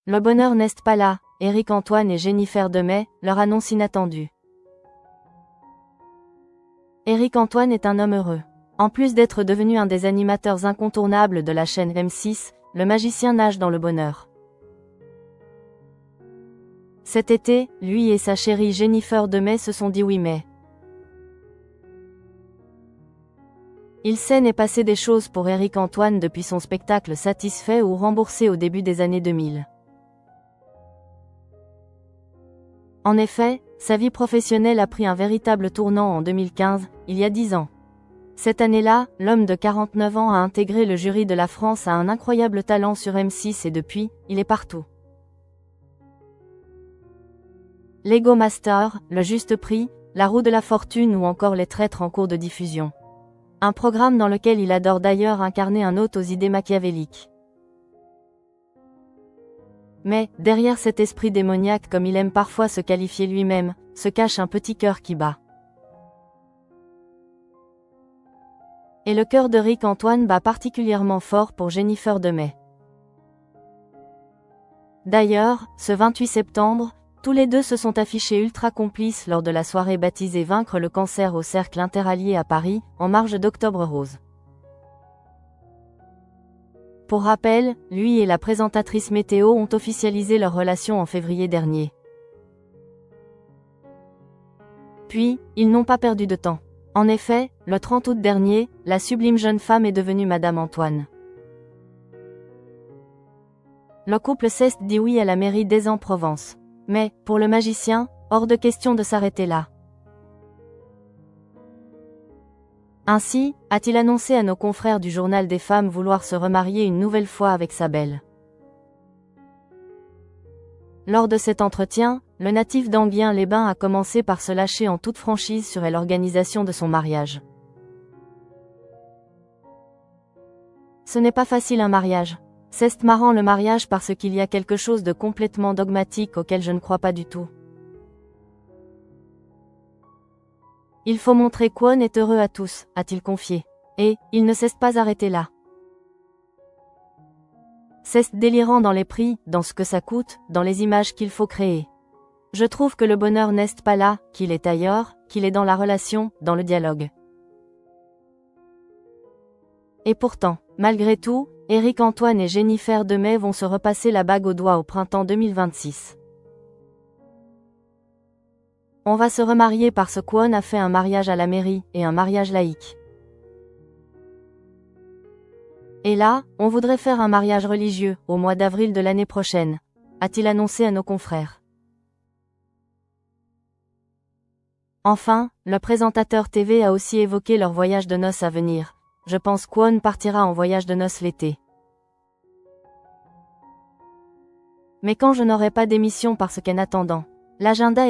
Le bonheur n'est pas là, Éric Antoine et Jennifer Demey, leur annonce inattendue. Éric Antoine est un homme heureux. En plus d'être devenu un des animateurs incontournables de la chaîne M6, le magicien nage dans le bonheur. Cet été, lui et sa chérie Jennifer Demey se sont dit oui mais. Il s'est passé des choses pour Éric Antoine depuis son spectacle Satisfait ou Remboursé au début des années 2000. En effet, sa vie professionnelle a pris un véritable tournant en 2015, il y a 10 ans. Cette année-là, l'homme de 49 ans a intégré le jury de La France a un incroyable talent sur M6 et depuis, il est partout. Lego Master, Le Juste Prix, La Roue de la Fortune ou encore Les Traîtres en cours de diffusion. Un programme dans lequel il adore d'ailleurs incarner un hôte aux idées machiavéliques. Mais, derrière cet esprit démoniaque comme il aime parfois se qualifier lui-même, se cache un petit cœur qui bat. Et le cœur d'Éric Antoine bat particulièrement fort pour Jennifer Demey. D'ailleurs, ce 28 septembre, tous les deux se sont affichés ultra complices lors de la soirée baptisée Vaincre le cancer au Cercle Interallié à Paris, en marge d'Octobre Rose. Pour rappel, lui et la présentatrice météo ont officialisé leur relation en février dernier. Puis, ils n'ont pas perdu de temps. En effet, le 30 août dernier, la sublime jeune femme est devenue Madame Antoine. Le couple s'est dit oui à la mairie d'Aix-en-Provence. Mais, pour le magicien, hors de question de s'arrêter là. Ainsi, a-t-il annoncé à nos confrères du Journal des Femmes vouloir se remarier une nouvelle fois avec sa belle. Lors de cet entretien, le natif d'Enghien-les-Bains a commencé par se lâcher en toute franchise sur l'organisation de son mariage. Ce n'est pas facile un mariage. C'est marrant le mariage parce qu'il y a quelque chose de complètement dogmatique auquel je ne crois pas du tout. Il faut montrer qu'On est heureux à tous, a-t-il confié. Et, il ne s'est pas arrêté là. C'est délirant dans les prix, dans ce que ça coûte, dans les images qu'il faut créer. Je trouve que le bonheur n'est pas là, qu'il est ailleurs, qu'il est dans la relation, dans le dialogue. Et pourtant, malgré tout, Éric Antoine et Jennifer Demey vont se repasser la bague au doigt au printemps 2026. On va se remarier parce qu'On a fait un mariage à la mairie, et un mariage laïque. Et là, on voudrait faire un mariage religieux, au mois d'avril de l'année prochaine, a-t-il annoncé à nos confrères. Enfin, le présentateur TV a aussi évoqué leur voyage de noces à venir. Je pense qu'On partira en voyage de noces l'été. Mais quand je n'aurai pas d'émission parce qu'en attendant, l'agenda est